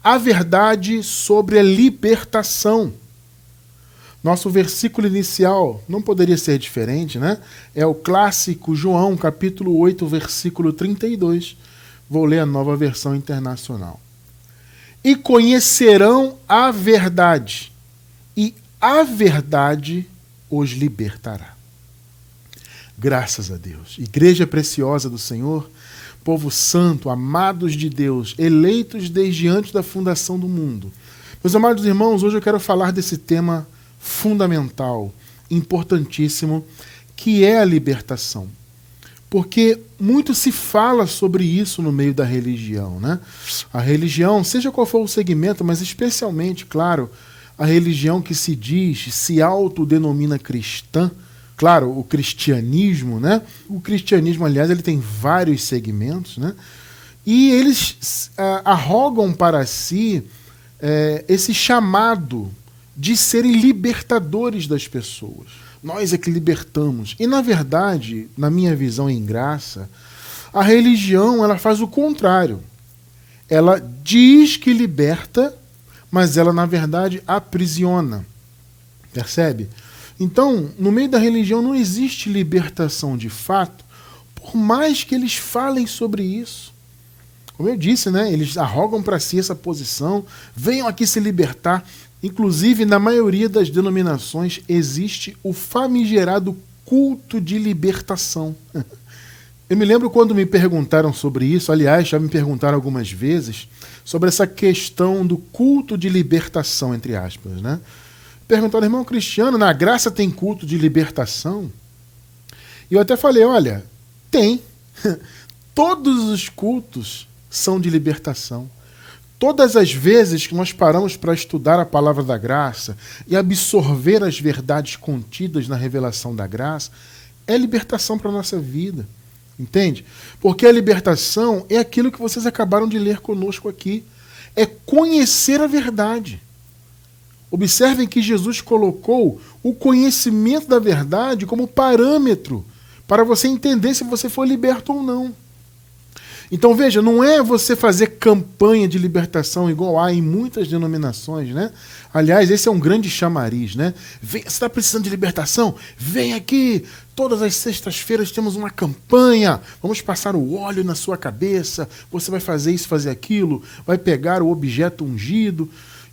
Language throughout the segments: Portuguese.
a verdade sobre a libertação. Nosso versículo inicial não poderia ser diferente, né? É o clássico João, capítulo 8, versículo 32. Vou ler a Nova Versão Internacional. E conhecerão a verdade, e a verdade os libertará. Graças a Deus. Igreja preciosa do Senhor, povo santo, amados de Deus, eleitos desde antes da fundação do mundo. Meus amados irmãos, hoje eu quero falar desse tema fundamental, importantíssimo, que é a libertação. Porque muito se fala sobre isso no meio da religião, né? A religião, seja qual for o segmento, mas especialmente, claro, a religião que se diz, se autodenomina cristã, claro, o cristianismo, né? O cristianismo, aliás, ele tem vários segmentos, né? E eles arrogam para si esse chamado de serem libertadores das pessoas. Nós é que libertamos. E, na verdade, na minha visão em graça, a religião ela faz o contrário. Ela diz que liberta, mas ela, na verdade, aprisiona. Percebe? Então, no meio da religião não existe libertação de fato, por mais que eles falem sobre isso. Como eu disse, né, eles arrogam para si essa posição, venham aqui se libertar. Inclusive, na maioria das denominações, existe o famigerado culto de libertação. Eu me lembro quando me perguntaram sobre isso, aliás, já me perguntaram algumas vezes, sobre essa questão do culto de libertação, entre aspas, né? Perguntaram, irmão Cristiano, na graça tem culto de libertação? E eu até falei, olha, tem. Todos os cultos são de libertação. Todas as vezes que nós paramos para estudar a palavra da graça e absorver as verdades contidas na revelação da graça, é libertação para a nossa vida. Entende? Porque a libertação é aquilo que vocês acabaram de ler conosco aqui. É conhecer a verdade. Observem que Jesus colocou o conhecimento da verdade como parâmetro para você entender se você foi liberto ou não. Então veja, não é você fazer campanha de libertação igual há em muitas denominações, né? Aliás, esse é um grande chamariz, né? Você está precisando de libertação? Vem aqui, todas as sextas-feiras temos uma campanha, vamos passar o óleo na sua cabeça, você vai fazer isso, fazer aquilo, vai pegar o objeto ungido.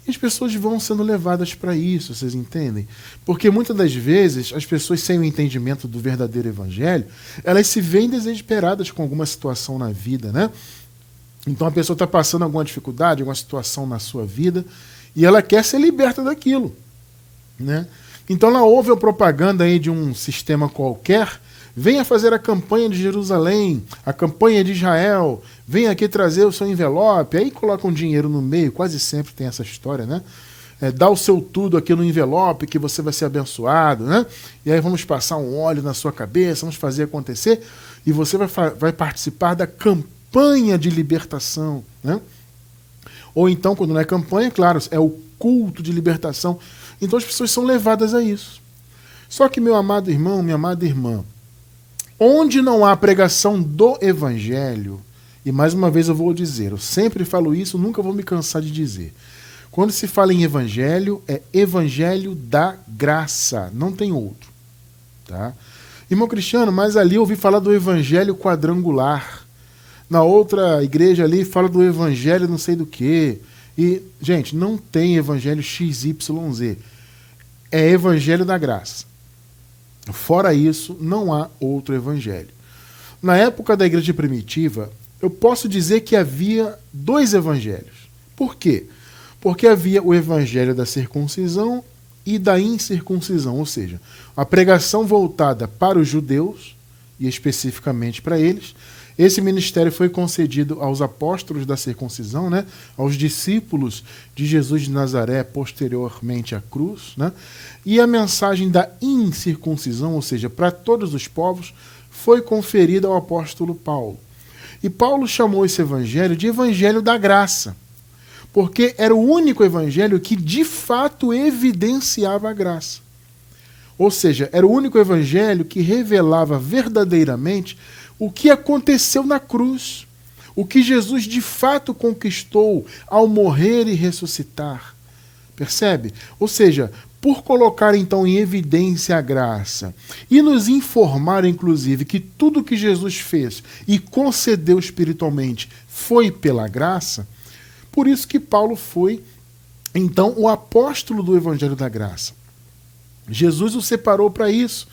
E as pessoas vão sendo levadas para isso, vocês entendem? Porque muitas das vezes as pessoas sem o entendimento do verdadeiro evangelho, elas se veem desesperadas com alguma situação na vida, né? Então a pessoa está passando alguma dificuldade, alguma situação na sua vida, e ela quer ser liberta daquilo, né? Então ela ouve a propaganda aí de um sistema qualquer, venha fazer a campanha de Jerusalém, a campanha de Israel, venha aqui trazer o seu envelope, aí coloca um dinheiro no meio, quase sempre tem essa história, né? Dá o seu tudo aqui no envelope que você vai ser abençoado, né? E aí vamos passar um óleo na sua cabeça, vamos fazer acontecer, e você vai participar da campanha de libertação, né? Ou então, quando não é campanha, claro, é o culto de libertação. Então as pessoas são levadas a isso. Só que, meu amado irmão, minha amada irmã, onde não há pregação do evangelho, e mais uma vez eu vou dizer, eu sempre falo isso, nunca vou me cansar de dizer. Quando se fala em evangelho, é evangelho da graça, não tem outro. Tá? Irmão Cristiano, mas ali eu ouvi falar do evangelho quadrangular. Na outra igreja ali fala do evangelho não sei do quê. E, gente, não tem evangelho XYZ. É evangelho da graça. Fora isso, não há outro evangelho. Na época da igreja primitiva, eu posso dizer que havia dois evangelhos. Por quê? Porque havia o evangelho da circuncisão e da incircuncisão, ou seja, a pregação voltada para os judeus, e especificamente para eles. Esse ministério foi concedido aos apóstolos da circuncisão, né? Aos discípulos de Jesus de Nazaré, posteriormente à cruz, né? E a mensagem da incircuncisão, ou seja, para todos os povos, foi conferida ao apóstolo Paulo. E Paulo chamou esse evangelho de evangelho da graça, porque era o único evangelho que de fato evidenciava a graça. Ou seja, era o único evangelho que revelava verdadeiramente o que aconteceu na cruz, o que Jesus de fato conquistou ao morrer e ressuscitar. Percebe? Ou seja, por colocar então em evidência a graça e nos informar, inclusive, que tudo que Jesus fez e concedeu espiritualmente foi pela graça, por isso que Paulo foi, então, o apóstolo do Evangelho da Graça. Jesus o separou para isso.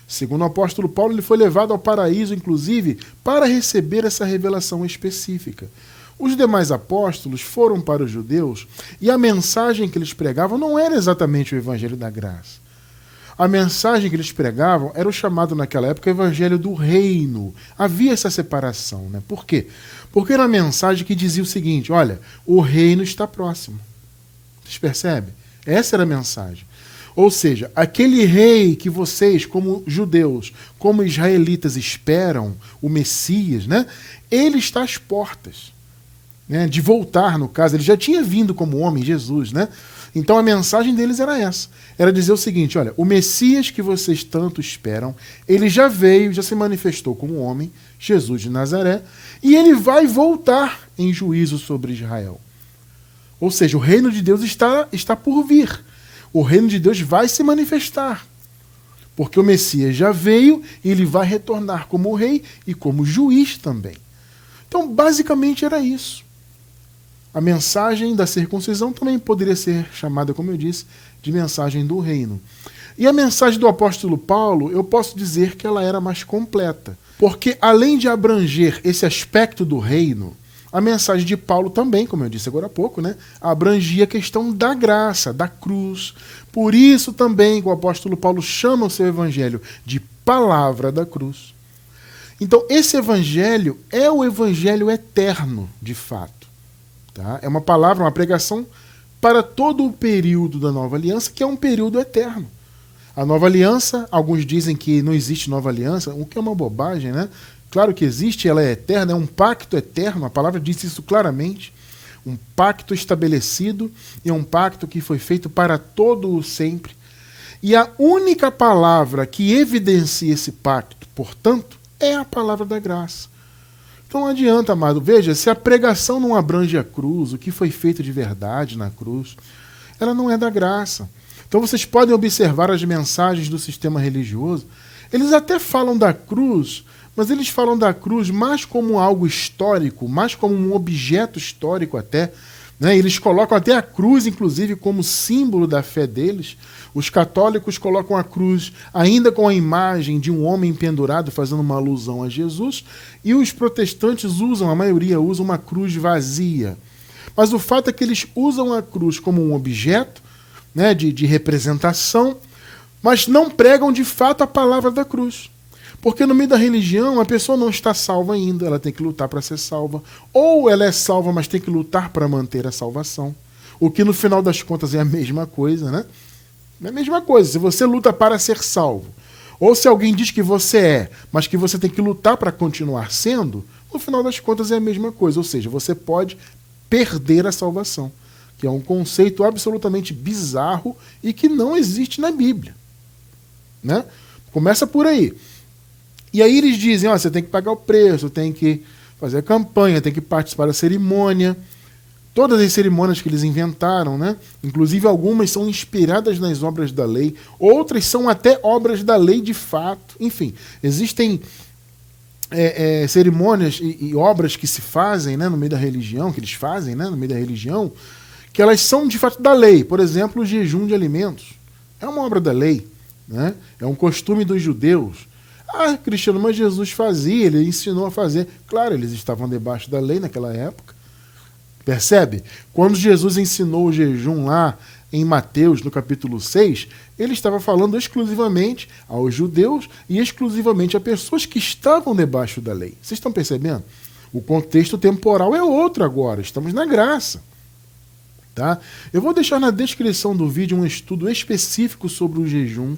Segundo o apóstolo Paulo, ele foi levado ao paraíso, inclusive, para receber essa revelação específica. Os demais apóstolos foram para os judeus e a mensagem que eles pregavam não era exatamente o Evangelho da Graça. A mensagem que eles pregavam era o chamado naquela época Evangelho do Reino. Havia essa separação, né? Por quê? Porque era uma mensagem que dizia o seguinte: olha, o reino está próximo. Vocês percebem? Essa era a mensagem. Ou seja, aquele rei que vocês, como judeus, como israelitas, esperam, o Messias, né? Ele está às portas, né? De voltar, no caso. Ele já tinha vindo como homem, Jesus, né? Então a mensagem deles era essa. Era dizer o seguinte: olha, o Messias que vocês tanto esperam, ele já veio, já se manifestou como homem, Jesus de Nazaré, e ele vai voltar em juízo sobre Israel. Ou seja, o reino de Deus está por vir. O reino de Deus vai se manifestar. Porque o Messias já veio e ele vai retornar como rei e como juiz também. Então, basicamente era isso. A mensagem da circuncisão também poderia ser chamada, como eu disse, de mensagem do reino. E a mensagem do apóstolo Paulo, eu posso dizer que ela era mais completa. Porque, além de abranger esse aspecto do reino, a mensagem de Paulo também, como eu disse agora há pouco, né, abrangia a questão da graça, da cruz. Por isso também o apóstolo Paulo chama o seu evangelho de palavra da cruz. Então, esse evangelho é o evangelho eterno, de fato. Tá? É uma palavra, uma pregação para todo o período da nova aliança, que é um período eterno. A nova aliança, alguns dizem que não existe nova aliança, o que é uma bobagem, né? Claro que existe, ela é eterna, é um pacto eterno, a palavra diz isso claramente. Um pacto estabelecido e um pacto que foi feito para todo o sempre. E a única palavra que evidencia esse pacto, portanto, é a palavra da graça. Então não adianta, amado. Veja, se a pregação não abrange a cruz, o que foi feito de verdade na cruz, ela não é da graça. Então vocês podem observar as mensagens do sistema religioso. Eles até falam da cruz, mas eles falam da cruz mais como algo histórico, mais como um objeto histórico até. Né? Eles colocam até a cruz, inclusive, como símbolo da fé deles. Os católicos colocam a cruz ainda com a imagem de um homem pendurado, fazendo uma alusão a Jesus. E os protestantes usam, a maioria usa uma cruz vazia. Mas o fato é que eles usam a cruz como um objeto, né, de representação, mas não pregam de fato a palavra da cruz. Porque no meio da religião a pessoa não está salva ainda, ela tem que lutar para ser salva. Ou ela é salva, mas tem que lutar para manter a salvação. O que no final das contas é a mesma coisa, né? É a mesma coisa. Se você luta para ser salvo, ou se alguém diz que você é, mas que você tem que lutar para continuar sendo, no final das contas é a mesma coisa. Ou seja, você pode perder a salvação, que é um conceito absolutamente bizarro e que não existe na Bíblia. Né? Começa por aí. E aí eles dizem, ó, você tem que pagar o preço, tem que fazer a campanha, tem que participar da cerimônia. Todas as cerimônias que eles inventaram, né? Inclusive algumas são inspiradas nas obras da lei, outras são até obras da lei de fato. Enfim, existem cerimônias e obras que se fazem, né, no meio da religião, que eles fazem, né, no meio da religião, que elas são de fato da lei. Por exemplo, o jejum de alimentos. É uma obra da lei, né? É um costume dos judeus. Ah, Cristiano, mas Jesus fazia, ele ensinou a fazer. Claro, eles estavam debaixo da lei naquela época. Percebe? Quando Jesus ensinou o jejum lá em Mateus, no capítulo 6, ele estava falando exclusivamente aos judeus e exclusivamente a pessoas que estavam debaixo da lei. Vocês estão percebendo? O contexto temporal é outro agora, estamos na graça. Tá? Eu vou deixar na descrição do vídeo um estudo específico sobre o jejum.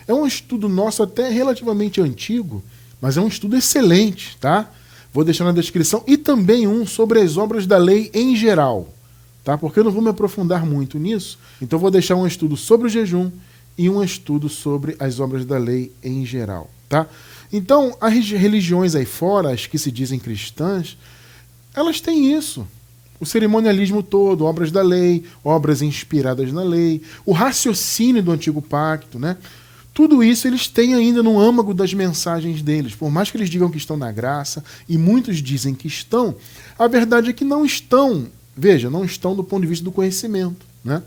É um estudo nosso até relativamente antigo, mas é um estudo excelente, tá? Vou deixar na descrição. E também um sobre as obras da lei em geral, tá? Porque eu não vou me aprofundar muito nisso. Então vou deixar um estudo sobre o jejum e um estudo sobre as obras da lei em geral, tá? Então, as religiões aí fora, as que se dizem cristãs, Elas têm isso. O cerimonialismo todo, obras da lei, obras inspiradas na lei, o raciocínio do Antigo Pacto, né? Tudo isso eles têm ainda no âmago das mensagens deles. Por mais que eles digam que estão na graça, e muitos dizem que estão, a verdade é que não estão. Veja, não estão do ponto de vista do conhecimento, né?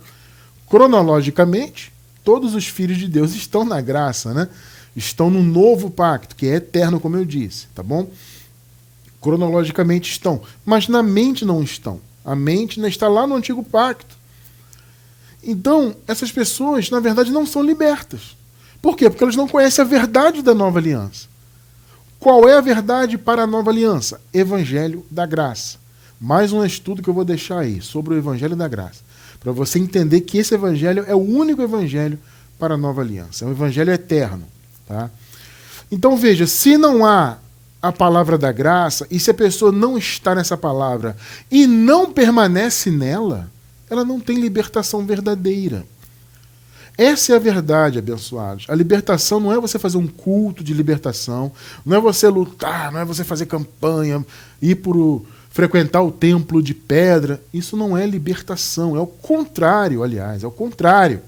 Cronologicamente, todos os filhos de Deus estão na graça, né? Estão no novo pacto, que é eterno, como eu disse, tá bom? Cronologicamente estão, mas na mente não estão. A mente ainda está lá no Antigo Pacto. Então, essas pessoas, na verdade, não são libertas. Por quê? Porque elas não conhecem a verdade da nova aliança. Qual é a verdade para a nova aliança? Evangelho da graça. Mais um estudo que eu vou deixar aí sobre o Evangelho da graça. Para você entender que esse evangelho é o único evangelho para a nova aliança. É um evangelho eterno. Tá? Então veja, se não há a palavra da graça, e se a pessoa não está nessa palavra e não permanece nela, ela não tem libertação verdadeira. Essa é a verdade, abençoados. A libertação não é você fazer um culto de libertação, não é você lutar, não é você fazer campanha, frequentar o templo de pedra. Isso não é libertação, é o contrário, aliás, é o contrário.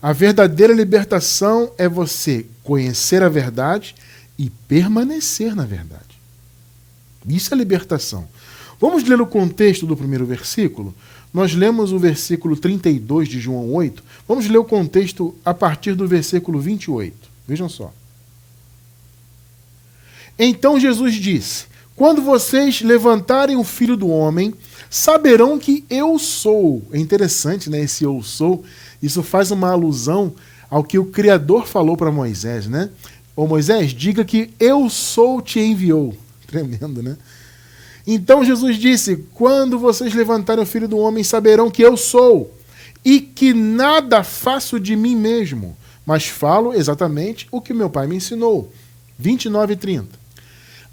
A verdadeira libertação é você conhecer a verdade e permanecer na verdade. Isso é libertação. Vamos ler o contexto do primeiro versículo? Nós lemos o versículo 32 de João 8. Vamos ler o contexto a partir do versículo 28. Vejam só. Então Jesus disse: quando vocês levantarem o Filho do Homem, saberão que eu sou. É interessante, né? Esse eu sou. Isso faz uma alusão ao que o Criador falou para Moisés, né? Ô Moisés, diga que eu sou te enviou. Tremendo, né? Então Jesus disse: quando vocês levantarem o Filho do Homem, saberão que eu sou, e que nada faço de mim mesmo, mas falo exatamente o que meu Pai me ensinou. 29 e 30.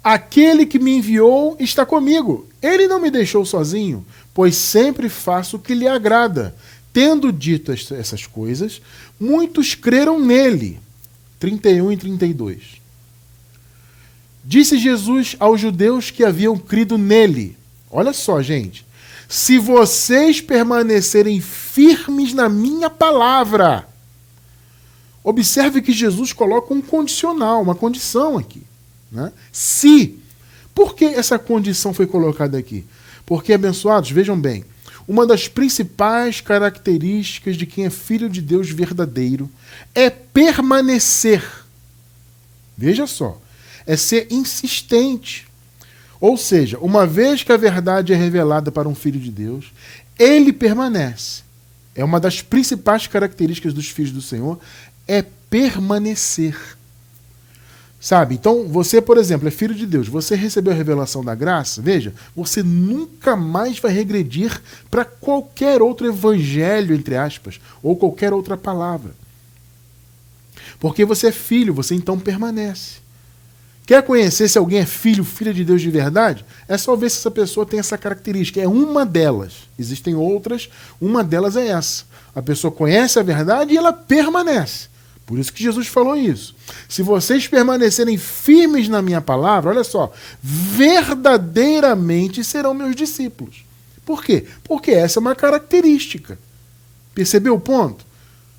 Aquele que me enviou está comigo. Ele não me deixou sozinho, pois sempre faço o que lhe agrada. Tendo dito essas coisas, muitos creram nele. 31 e 32. Disse Jesus aos judeus que haviam crido nele: olha só, gente, se vocês permanecerem firmes na minha palavra. Observe que Jesus coloca um condicional, uma condição aqui, né? Se. Por que essa condição foi colocada aqui? Porque, abençoados, vejam bem, uma das principais características de quem é filho de Deus verdadeiro é permanecer. Veja só. É ser insistente. Ou seja, uma vez que a verdade é revelada para um filho de Deus, ele permanece. É uma das principais características dos filhos do Senhor, é permanecer. Sabe? Então, você, por exemplo, é filho de Deus, você recebeu a revelação da graça, veja, você nunca mais vai regredir para qualquer outro evangelho, entre aspas, ou qualquer outra palavra. Porque você é filho, você então permanece. Quer conhecer se alguém é filho, filha de Deus de verdade? É só ver se essa pessoa tem essa característica. É uma delas. Existem outras, uma delas é essa. A pessoa conhece a verdade e ela permanece. Por isso que Jesus falou isso. Se vocês permanecerem firmes na minha palavra, olha só, verdadeiramente serão meus discípulos. Por quê? Porque essa é uma característica. Percebeu o ponto?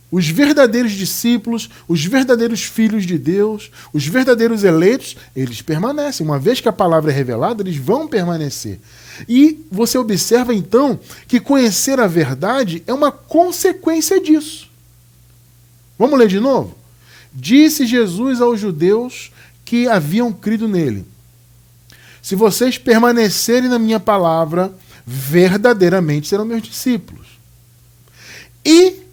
Os verdadeiros discípulos, os verdadeiros filhos de Deus, os verdadeiros eleitos, eles permanecem. Uma vez que a palavra é revelada, eles vão permanecer. E você observa, então, que conhecer a verdade é uma consequência disso. Vamos ler de novo? Disse Jesus aos judeus que haviam crido nele: se vocês permanecerem na minha palavra, verdadeiramente serão meus discípulos. E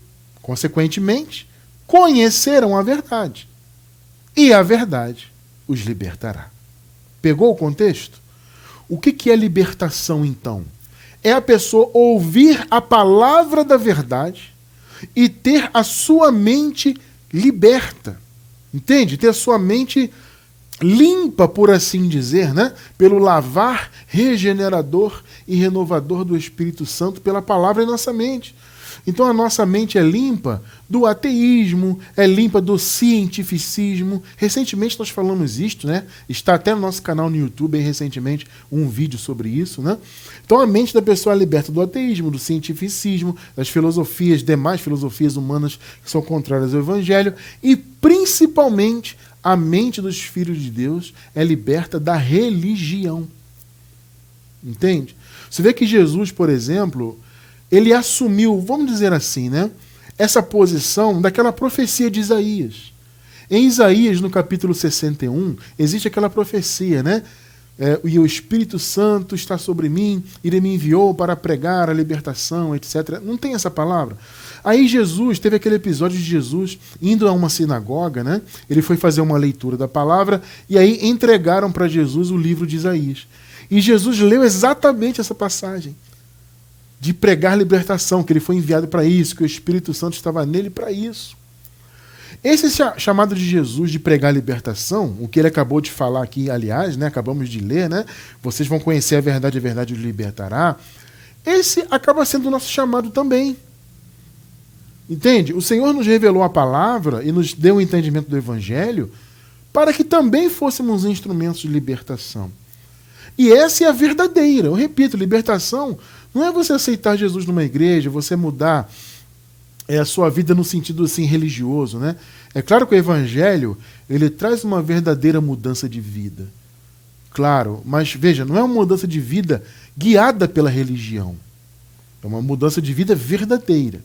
consequentemente, conhecerão a verdade. E a verdade os libertará. Pegou o contexto? O que é libertação, então? É a pessoa ouvir a palavra da verdade e ter a sua mente liberta. Entende? Ter a sua mente limpa, por assim dizer, né? Pelo lavar regenerador e renovador do Espírito Santo pela palavra em nossa mente. Então a nossa mente é limpa do ateísmo, é limpa do cientificismo. Recentemente nós falamos isto, né? Está até no nosso canal no YouTube, bem recentemente, um vídeo sobre isso, né? Então a mente da pessoa é liberta do ateísmo, do cientificismo, das filosofias, demais filosofias humanas que são contrárias ao Evangelho, e principalmente a mente dos filhos de Deus é liberta da religião. Entende? Você vê que Jesus, por exemplo, ele assumiu, vamos dizer assim, né, essa posição daquela profecia de Isaías. Em Isaías, no capítulo 61, existe aquela profecia, né? E o Espírito Santo está sobre mim, ele me enviou para pregar a libertação, etc. Não tem essa palavra. Aí Jesus, teve aquele episódio de Jesus indo a uma sinagoga, né? Ele foi fazer uma leitura da palavra, e aí entregaram para Jesus o livro de Isaías. E Jesus leu exatamente essa passagem de pregar libertação, que ele foi enviado para isso, que o Espírito Santo estava nele para isso. Esse chamado de Jesus de pregar libertação, o que ele acabou de falar aqui, aliás, né, acabamos de ler, né, vocês vão conhecer a verdade os libertará, esse acaba sendo o nosso chamado também. Entende? O Senhor nos revelou a palavra e nos deu o entendimento do Evangelho para que também fôssemos instrumentos de libertação. E essa é a verdadeira. Eu repito, libertação não é você aceitar Jesus numa igreja, você mudar a sua vida no sentido assim religioso, né? É claro que o Evangelho ele traz uma verdadeira mudança de vida. Claro, mas veja, não é uma mudança de vida guiada pela religião. É uma mudança de vida verdadeira.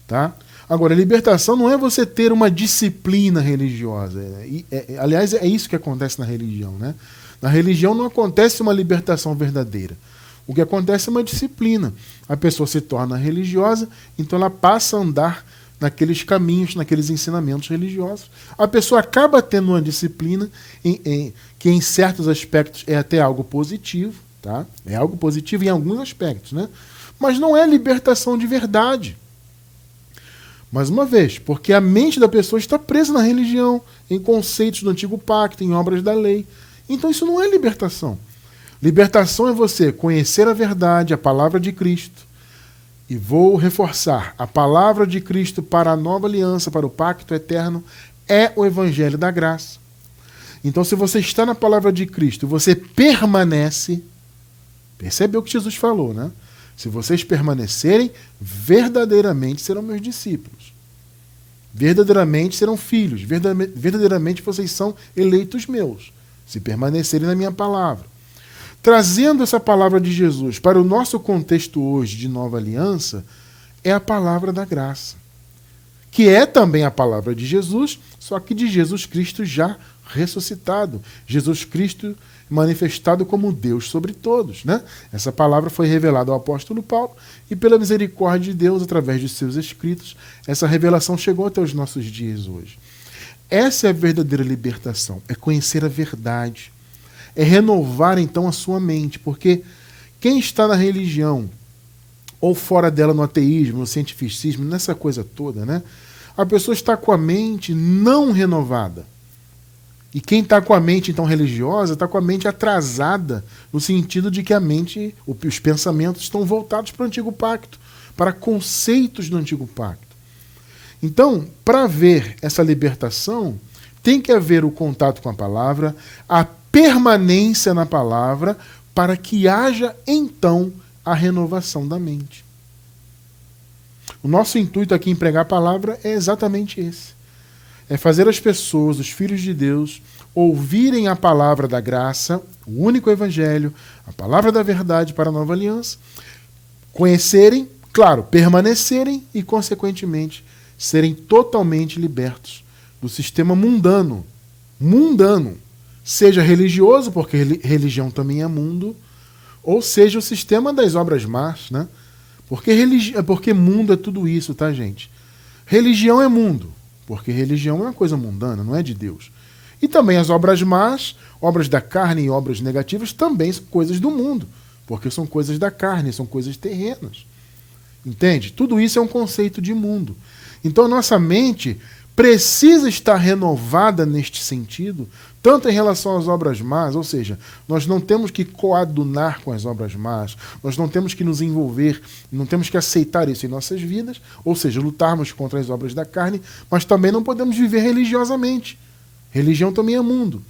Tá? Agora, a libertação não é você ter uma disciplina religiosa. Aliás, é isso que acontece na religião. Né? Na religião não acontece uma libertação verdadeira. O que acontece é uma disciplina. A pessoa se torna religiosa, então ela passa a andar naqueles caminhos, naqueles ensinamentos religiosos. A pessoa acaba tendo uma disciplina que em certos aspectos é até algo positivo. Tá? É algo positivo em alguns aspectos. Né? Mas não é libertação de verdade. Mais uma vez, porque a mente da pessoa está presa na religião, em conceitos do antigo pacto, em obras da lei. Então isso não é libertação. Libertação é você conhecer a verdade, a palavra de Cristo. E vou reforçar, a palavra de Cristo para a nova aliança, para o pacto eterno, é o evangelho da graça. Então se você está na palavra de Cristo, você permanece, percebeu o que Jesus falou, né? Se vocês permanecerem, verdadeiramente serão meus discípulos. Verdadeiramente serão filhos. Verdadeiramente vocês são eleitos meus. Se permanecerem na minha palavra. Trazendo essa palavra de Jesus para o nosso contexto hoje de nova aliança, é a palavra da graça. Que é também a palavra de Jesus, só que de Jesus Cristo já ressuscitado. Jesus Cristo manifestado como Deus sobre todos. Né? Essa palavra foi revelada ao apóstolo Paulo e pela misericórdia de Deus, através de seus escritos, essa revelação chegou até os nossos dias hoje. Essa é a verdadeira libertação, é conhecer a verdade, é renovar então a sua mente, porque quem está na religião ou fora dela no ateísmo, no cientificismo, nessa coisa toda, né? A pessoa está com a mente não renovada. E quem está com a mente, então, religiosa, está com a mente atrasada, no sentido de que a mente, os pensamentos estão voltados para o antigo pacto, para conceitos do antigo pacto. Então, para haver essa libertação, tem que haver o contato com a palavra, a permanência na palavra, para que haja, então, a renovação da mente. O nosso intuito aqui em pregar a palavra é exatamente esse. É fazer as pessoas, os filhos de Deus, ouvirem a palavra da graça, o único evangelho, a palavra da verdade para a nova aliança, conhecerem, claro, permanecerem e, consequentemente, serem totalmente libertos do sistema mundano. Mundano. Seja religioso, porque religião também é mundo, ou seja o sistema das obras más, né? Porque mundo é tudo isso, tá, gente? Religião é mundo. Porque religião é uma coisa mundana, não é de Deus. E também as obras más, obras da carne e obras negativas também são coisas do mundo. Porque são coisas da carne, são coisas terrenas. Entende? Tudo isso é um conceito de mundo. Então a nossa mente precisa estar renovada neste sentido, tanto em relação às obras más, ou seja, nós não temos que coadunar com as obras más, nós não temos que nos envolver, não temos que aceitar isso em nossas vidas, ou seja, lutarmos contra as obras da carne, mas também não podemos viver religiosamente. Religião também é mundo.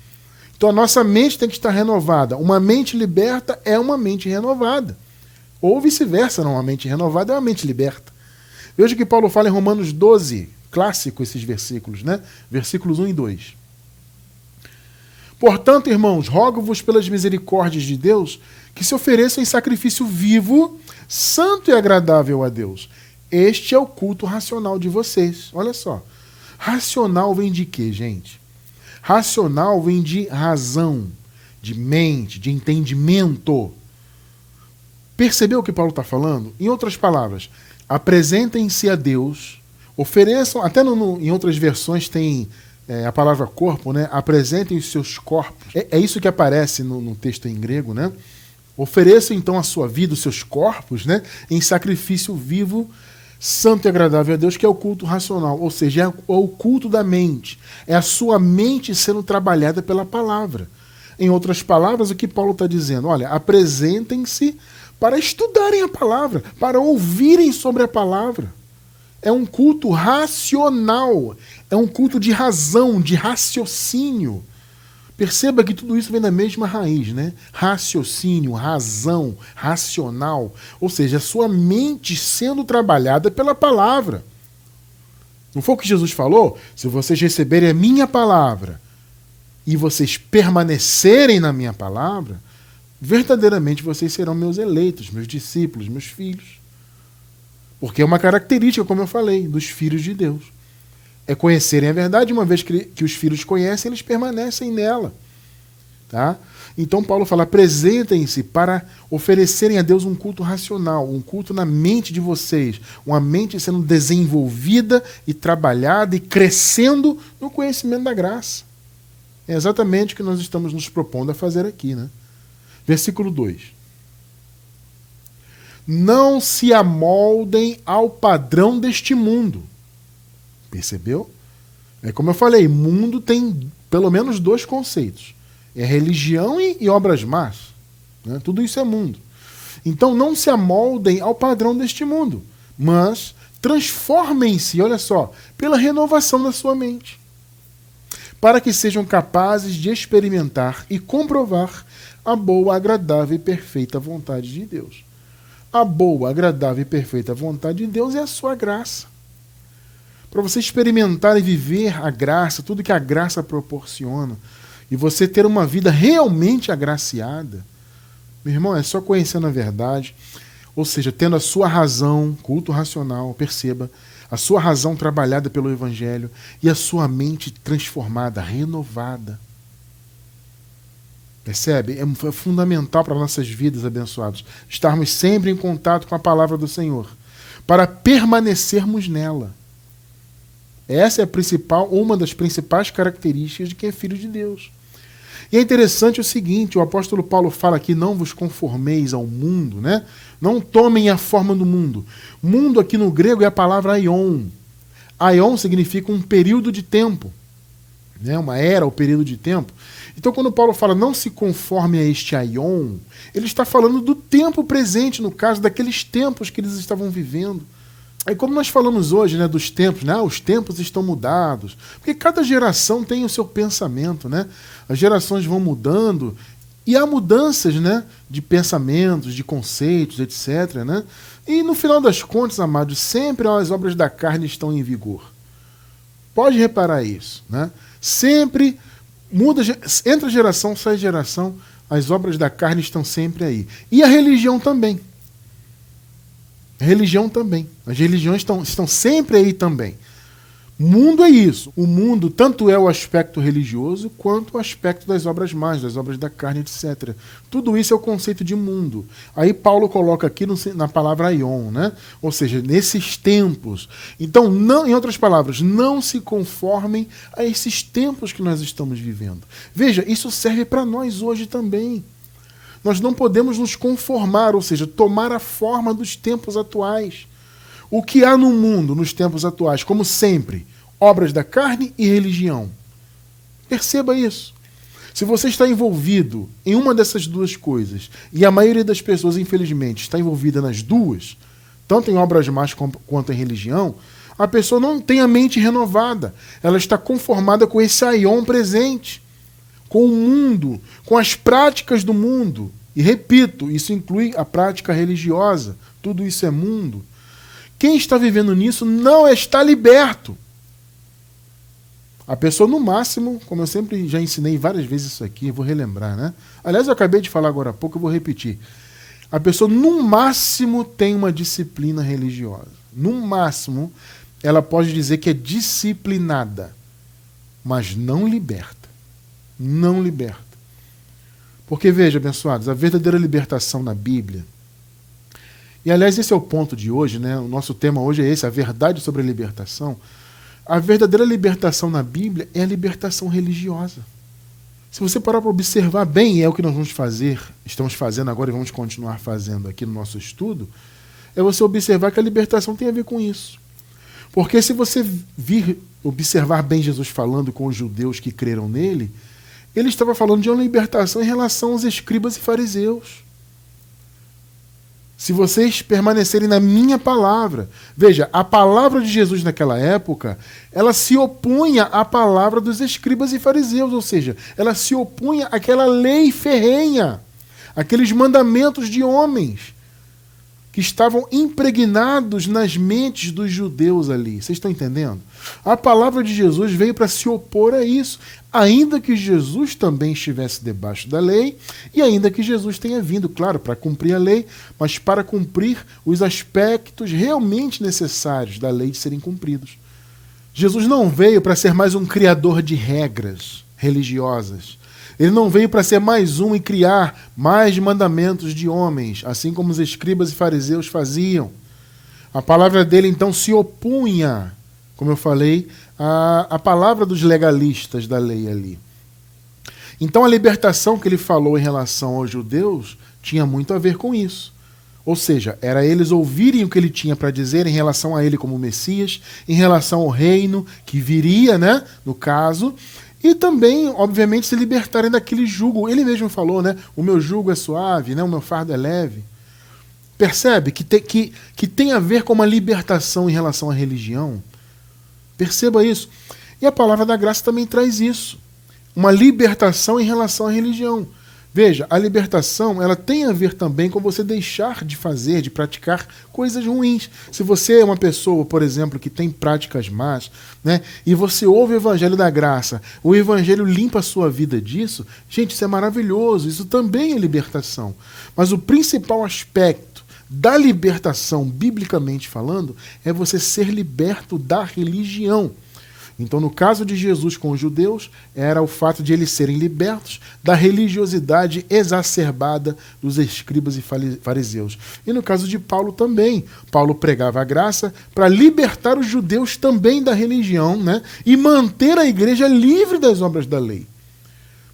Então a nossa mente tem que estar renovada. Uma mente liberta é uma mente renovada. Ou vice-versa, não, uma mente renovada é uma mente liberta. Veja o que Paulo fala em Romanos 12, clássico esses versículos, né? Versículos 1 e 2. Portanto, irmãos, rogo-vos pelas misericórdias de Deus que se ofereçam em sacrifício vivo, santo e agradável a Deus. Este é o culto racional de vocês. Olha só. Racional vem de quê, gente? Racional vem de razão, de mente, de entendimento. Percebeu o que Paulo está falando? Em outras palavras, apresentem-se a Deus, ofereçam, até em outras versões tem a palavra corpo, né? Apresentem os seus corpos. É isso que aparece no texto em grego, né? Ofereçam então a sua vida, os seus corpos, né? Em sacrifício vivo, santo e agradável a Deus, que é o culto racional, ou seja, é o culto da mente. É a sua mente sendo trabalhada pela palavra. Em outras palavras, o que Paulo está dizendo? Olha, apresentem-se para estudarem a palavra, para ouvirem sobre a palavra. É um culto racional, é um culto de razão, de raciocínio. Perceba que tudo isso vem da mesma raiz, né? Raciocínio, razão, racional. Ou seja, a sua mente sendo trabalhada pela palavra. Não foi o que Jesus falou? Se vocês receberem a minha palavra e vocês permanecerem na minha palavra, verdadeiramente vocês serão meus eleitos, meus discípulos, meus filhos. Porque é uma característica, como eu falei, dos filhos de Deus. É conhecerem a verdade, uma vez que os filhos conhecem, eles permanecem nela. Tá? Então Paulo fala, apresentem-se para oferecerem a Deus um culto racional, um culto na mente de vocês, uma mente sendo desenvolvida e trabalhada e crescendo no conhecimento da graça. É exatamente o que nós estamos nos propondo a fazer aqui, né? Versículo 2. Não se amoldem ao padrão deste mundo. Percebeu? É como eu falei, mundo tem pelo menos dois conceitos. É religião e obras más. Né? Tudo isso é mundo. Então não se amoldem ao padrão deste mundo, mas transformem-se, olha só, pela renovação da sua mente, para que sejam capazes de experimentar e comprovar a boa, agradável e perfeita vontade de Deus. A boa, agradável e perfeita vontade de Deus é a sua graça. Para você experimentar e viver a graça, tudo que a graça proporciona, e você ter uma vida realmente agraciada, meu irmão, é só conhecendo a verdade, ou seja, tendo a sua razão, culto racional, perceba, a sua razão trabalhada pelo Evangelho e a sua mente transformada, renovada. Percebe? É fundamental para nossas vidas abençoadas estarmos sempre em contato com a palavra do Senhor, para permanecermos nela. Essa é uma das principais características de quem é filho de Deus. E é interessante o seguinte, o apóstolo Paulo fala aqui, não vos conformeis ao mundo, né? Não tomem a forma do mundo. Mundo aqui no grego é a palavra aion. Aion significa um período de tempo, né? Uma era, ou período de tempo. Então quando Paulo fala não se conforme a este aion, ele está falando do tempo presente, no caso daqueles tempos que eles estavam vivendo. Aí como nós falamos hoje, né, dos tempos, né, os tempos estão mudados, porque cada geração tem o seu pensamento, né? As gerações vão mudando e há mudanças, né, de pensamentos, de conceitos, etc. Né? E no final das contas, amados, sempre as obras da carne estão em vigor. Pode reparar isso, né? Sempre muda, entra geração, sai geração, as obras da carne estão sempre aí. E a religião também. A religião também. As religiões estão sempre aí também. Mundo é isso. O mundo tanto é o aspecto religioso quanto o aspecto das obras más, das obras da carne, etc. Tudo isso é o conceito de mundo. Aí Paulo coloca aqui na palavra aion, né? Ou seja, nesses tempos. Então, não, em outras palavras, não se conformem a esses tempos que nós estamos vivendo. Veja, isso serve para nós hoje também. Nós não podemos nos conformar, ou seja, tomar a forma dos tempos atuais. O que há no mundo, nos tempos atuais, como sempre, obras da carne e religião. Perceba isso. Se você está envolvido em uma dessas duas coisas, e a maioria das pessoas, infelizmente, está envolvida nas duas, tanto em obras más quanto em religião, a pessoa não tem a mente renovada. Ela está conformada com esse aion presente, com o mundo, com as práticas do mundo. E repito, isso inclui a prática religiosa. Tudo isso é mundo. Quem está vivendo nisso não está liberto. A pessoa, no máximo, como eu sempre já ensinei várias vezes isso aqui, eu vou relembrar, né? Aliás, eu acabei de falar agora há pouco, eu vou repetir. A pessoa, no máximo, tem uma disciplina religiosa. No máximo, ela pode dizer que é disciplinada, mas não liberta. Não liberta. Porque, veja, abençoados, a verdadeira libertação na Bíblia, e aliás, esse é o ponto de hoje, né? O nosso tema hoje é esse, a verdade sobre a libertação. A verdadeira libertação na Bíblia é a libertação religiosa. Se você parar para observar bem, e é o que nós vamos fazer, estamos fazendo agora e vamos continuar fazendo aqui no nosso estudo, é você observar que a libertação tem a ver com isso. Porque se você observar bem Jesus falando com os judeus que creram nele, ele estava falando de uma libertação em relação aos escribas e fariseus. Se vocês permanecerem na minha palavra. Veja, a palavra de Jesus naquela época, ela se opunha à palavra dos escribas e fariseus, ou seja, ela se opunha àquela lei ferrenha, aqueles mandamentos de homens que estavam impregnados nas mentes dos judeus ali. Vocês estão entendendo? A palavra de Jesus veio para se opor a isso, ainda que Jesus também estivesse debaixo da lei, e ainda que Jesus tenha vindo, claro, para cumprir a lei, mas para cumprir os aspectos realmente necessários da lei de serem cumpridos. Jesus não veio para ser mais um criador de regras religiosas. Ele não veio para ser mais um e criar mais mandamentos de homens, assim como os escribas e fariseus faziam. A palavra dele, então, se opunha, como eu falei, à palavra dos legalistas da lei ali. Então, a libertação que ele falou em relação aos judeus tinha muito a ver com isso. Ou seja, era eles ouvirem o que ele tinha para dizer em relação a ele como Messias, em relação ao reino que viria, né, no caso, e também, obviamente, se libertarem daquele jugo. Ele mesmo falou, né? O meu jugo é suave, né? O meu fardo é leve. Percebe que tem a ver com uma libertação em relação à religião? Perceba isso. E a palavra da graça também traz isso. Uma libertação em relação à religião. Veja, a libertação ela tem a ver também com você deixar de fazer, de praticar coisas ruins. Se você é uma pessoa, por exemplo, que tem práticas más, né, e você ouve o Evangelho da Graça, o Evangelho limpa a sua vida disso, gente, isso é maravilhoso, isso também é libertação. Mas o principal aspecto da libertação, biblicamente falando, é você ser liberto da religião. Então, no caso de Jesus com os judeus, era o fato de eles serem libertos da religiosidade exacerbada dos escribas e fariseus. E no caso de Paulo também. Paulo pregava a graça para libertar os judeus também da religião, né? E manter a igreja livre das obras da lei.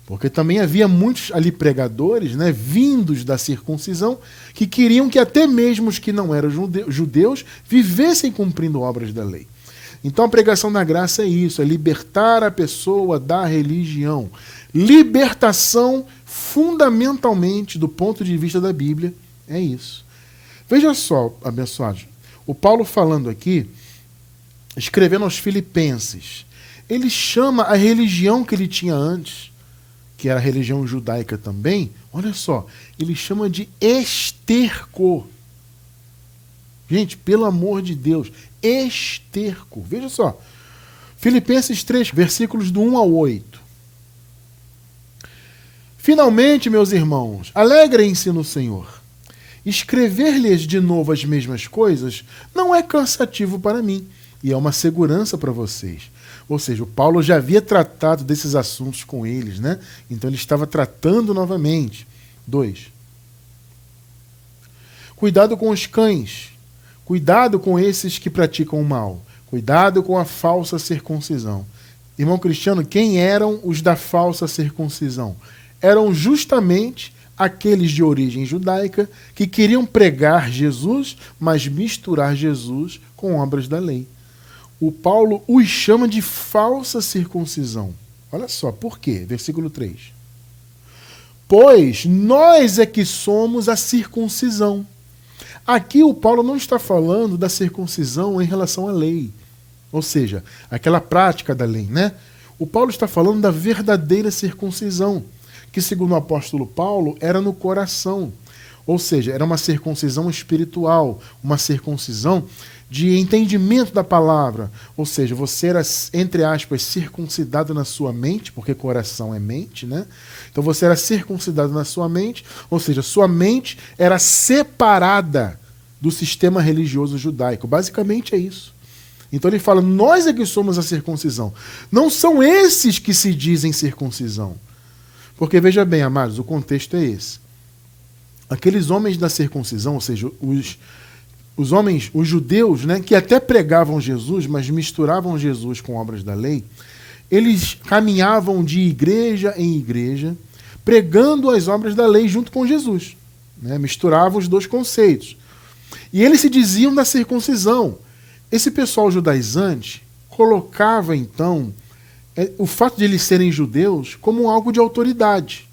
Porque também havia muitos ali pregadores, né, vindos da circuncisão, que queriam que até mesmo os que não eram judeus vivessem cumprindo obras da lei. Então a pregação da graça é isso, é libertar a pessoa da religião. Libertação, fundamentalmente, do ponto de vista da Bíblia, é isso. Veja só, abençoados, o Paulo falando aqui, escrevendo aos Filipenses, ele chama a religião que ele tinha antes, que era a religião judaica também, olha só, ele chama de esterco. Gente, pelo amor de Deus, esterco. Veja só. Filipenses 3, versículos do 1 ao 8. Finalmente, meus irmãos, alegrem-se no Senhor. Escrever-lhes de novo as mesmas coisas não é cansativo para mim e é uma segurança para vocês. Ou seja, o Paulo já havia tratado desses assuntos com eles, né? Então ele estava tratando novamente. 2. Cuidado com os cães. Cuidado com esses que praticam o mal. Cuidado com a falsa circuncisão. Irmão Cristiano, quem eram os da falsa circuncisão? Eram justamente aqueles de origem judaica que queriam pregar Jesus, mas misturar Jesus com obras da lei. o Paulo os chama de falsa circuncisão. Olha só, por quê? Versículo 3. Pois nós é que somos a circuncisão. Aqui o Paulo não está falando da circuncisão em relação à lei, ou seja, aquela prática da lei, né? O Paulo está falando da verdadeira circuncisão, que segundo o apóstolo Paulo era no coração, ou seja, era uma circuncisão espiritual, uma circuncisão de entendimento da palavra, ou seja, você era, entre aspas, circuncidado na sua mente, porque coração é mente, né? Então você era circuncidado na sua mente, ou seja, sua mente era separada do sistema religioso judaico. Basicamente é isso. Então ele fala, nós é que somos a circuncisão. Não são esses que se dizem circuncisão. Porque veja bem, amados, o contexto é esse. Aqueles homens da circuncisão, ou seja, os homens, os judeus, né, que até pregavam Jesus, mas misturavam Jesus com obras da lei, eles caminhavam de igreja em igreja, pregando as obras da lei junto com Jesus. Né, misturavam os dois conceitos. E eles se diziam da circuncisão. Esse pessoal judaizante colocava, então, o fato de eles serem judeus como algo de autoridade.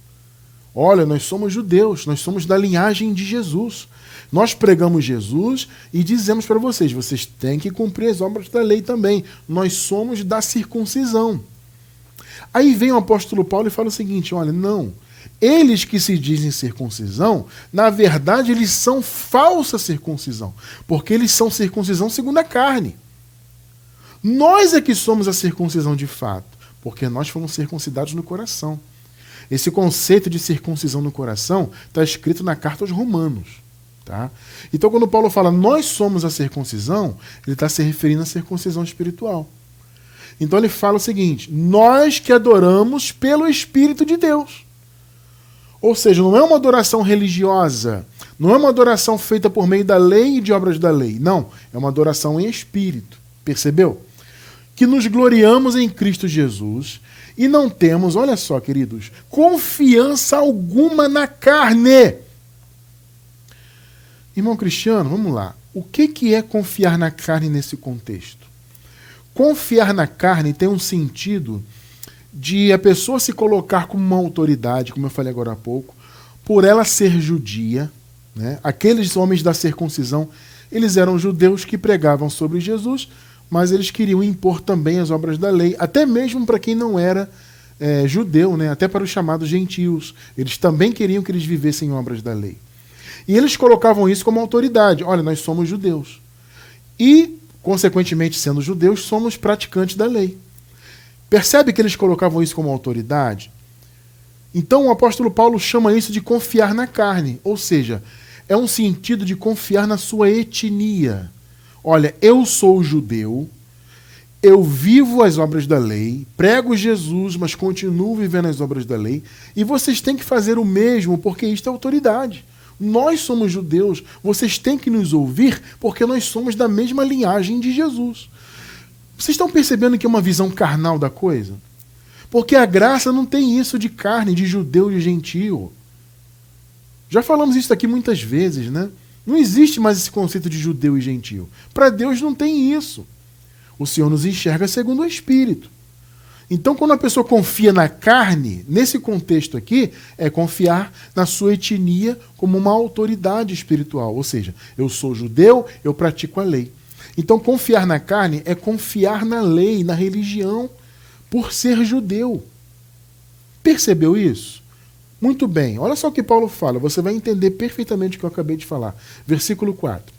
Olha, nós somos judeus, nós somos da linhagem de Jesus. Nós pregamos Jesus e dizemos para vocês, vocês têm que cumprir as obras da lei também. Nós somos da circuncisão. Aí vem o apóstolo Paulo e fala o seguinte, olha, não, eles que se dizem circuncisão, na verdade eles são falsa circuncisão, porque eles são circuncisão segundo a carne. Nós é que somos a circuncisão de fato, porque nós fomos circuncidados no coração. Esse conceito de circuncisão no coração está escrito na carta aos Romanos. Tá? Então, quando Paulo fala nós somos a circuncisão, ele está se referindo à circuncisão espiritual. Então ele fala o seguinte, nós que adoramos pelo Espírito de Deus. Ou seja, não é uma adoração religiosa, não é uma adoração feita por meio da lei e de obras da lei. Não, é uma adoração em espírito. Percebeu? Que nos gloriamos em Cristo Jesus e não temos, olha só, queridos, confiança alguma na carne. Irmão Cristiano, vamos lá. O que é confiar na carne nesse contexto? Confiar na carne tem um sentido de a pessoa se colocar como uma autoridade, como eu falei agora há pouco, por ela ser judia, né? Aqueles homens da circuncisão, eles eram judeus que pregavam sobre Jesus, mas eles queriam impor também as obras da lei, até mesmo para quem não era judeu, né? Até para os chamados gentios. Eles também queriam que eles vivessem obras da lei. E eles colocavam isso como autoridade. Olha, nós somos judeus. E, consequentemente, sendo judeus, somos praticantes da lei. Percebe que eles colocavam isso como autoridade? Então o apóstolo Paulo chama isso de confiar na carne. Ou seja, é um sentido de confiar na sua etnia. Olha, eu sou judeu, eu vivo as obras da lei, prego Jesus, mas continuo vivendo as obras da lei, e vocês têm que fazer o mesmo, porque isto é autoridade. Nós somos judeus, vocês têm que nos ouvir, porque nós somos da mesma linhagem de Jesus. Vocês estão percebendo que é uma visão carnal da coisa? Porque a graça não tem isso de carne, de judeu e de gentio. Já falamos isso aqui muitas vezes, né? Não existe mais esse conceito de judeu e gentio. Para Deus não tem isso. O Senhor nos enxerga segundo o Espírito. Então, quando a pessoa confia na carne, nesse contexto aqui, é confiar na sua etnia como uma autoridade espiritual. Ou seja, eu sou judeu, eu pratico a lei. Então, confiar na carne é confiar na lei, na religião, por ser judeu. Percebeu isso? Muito bem. Olha só o que Paulo fala. Você vai entender perfeitamente o que eu acabei de falar. Versículo 4.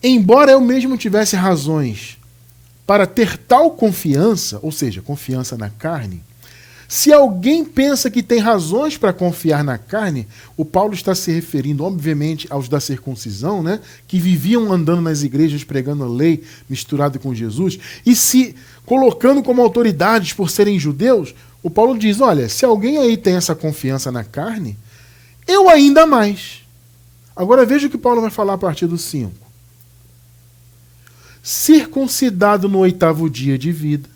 Embora eu mesmo tivesse razões para ter tal confiança, ou seja, confiança na carne, se alguém pensa que tem razões para confiar na carne, o Paulo está se referindo, obviamente, aos da circuncisão, né, que viviam andando nas igrejas pregando a lei misturado com Jesus, e se colocando como autoridades por serem judeus, o Paulo diz, olha, se alguém aí tem essa confiança na carne, eu ainda mais. Agora veja o que Paulo vai falar a partir do 5. Circuncidado no 8º dia de vida.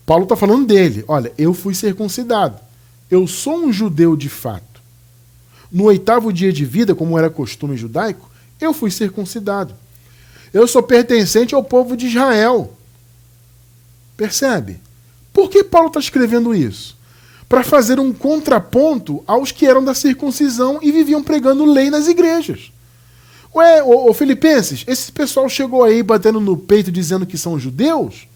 Paulo está falando dele. Olha, eu fui circuncidado. Eu sou um judeu de fato. No 8º dia de vida, como era costume judaico, eu fui circuncidado. Eu sou pertencente ao povo de Israel. Percebe? Por que Paulo está escrevendo isso? Para fazer um contraponto aos que eram da circuncisão e viviam pregando lei nas igrejas. Ué, ô Filipenses, esse pessoal chegou aí batendo no peito dizendo que são judeus?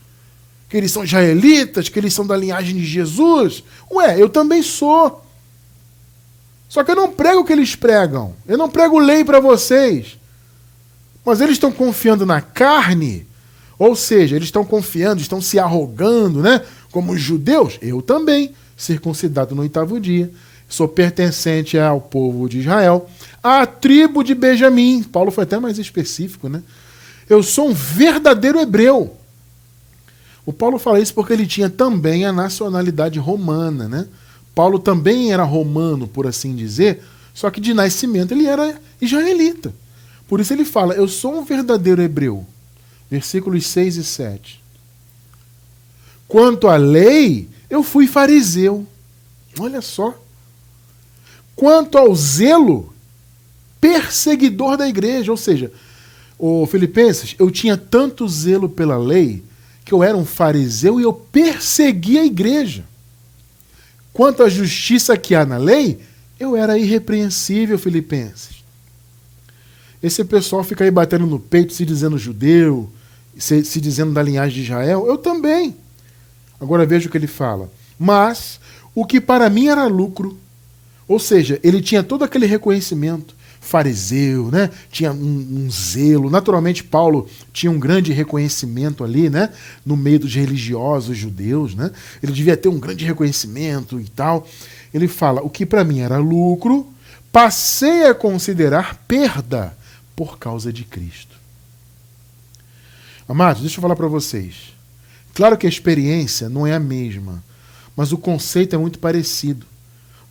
Que eles são israelitas? Que eles são da linhagem de Jesus? Ué, eu também sou. Só que eu não prego o que eles pregam. Eu não prego lei para vocês. Mas eles estão confiando na carne. Ou seja, eles estão confiando, estão se arrogando, né? Como os judeus. Eu também, circuncidado no 8º dia. Sou pertencente ao povo de Israel, à tribo de Benjamim. Paulo foi até mais específico, né? Eu sou um verdadeiro hebreu. O Paulo fala isso porque ele tinha também a nacionalidade romana, né? Paulo também era romano, por assim dizer, só que de nascimento ele era israelita. Por isso ele fala, eu sou um verdadeiro hebreu. Versículos 6 e 7. Quanto à lei, eu fui fariseu. Olha só. Quanto ao zelo, perseguidor da igreja. Ou seja, ô Filipenses, eu tinha tanto zelo pela lei que eu era um fariseu e eu perseguia a igreja. Quanto à justiça que há na lei, eu era irrepreensível, Filipenses. Esse pessoal fica aí batendo no peito, se dizendo judeu, se dizendo da linhagem de Israel. Eu também. Agora veja o que ele fala. Mas o que para mim era lucro, ou seja, ele tinha todo aquele reconhecimento, fariseu, né? Tinha um zelo. Naturalmente, Paulo tinha um grande reconhecimento ali, né? No meio dos religiosos judeus, né? Ele devia ter um grande reconhecimento e tal. Ele fala, o que para mim era lucro, passei a considerar perda por causa de Cristo. Amados, deixa eu falar para vocês. Claro que a experiência não é a mesma, mas o conceito é muito parecido.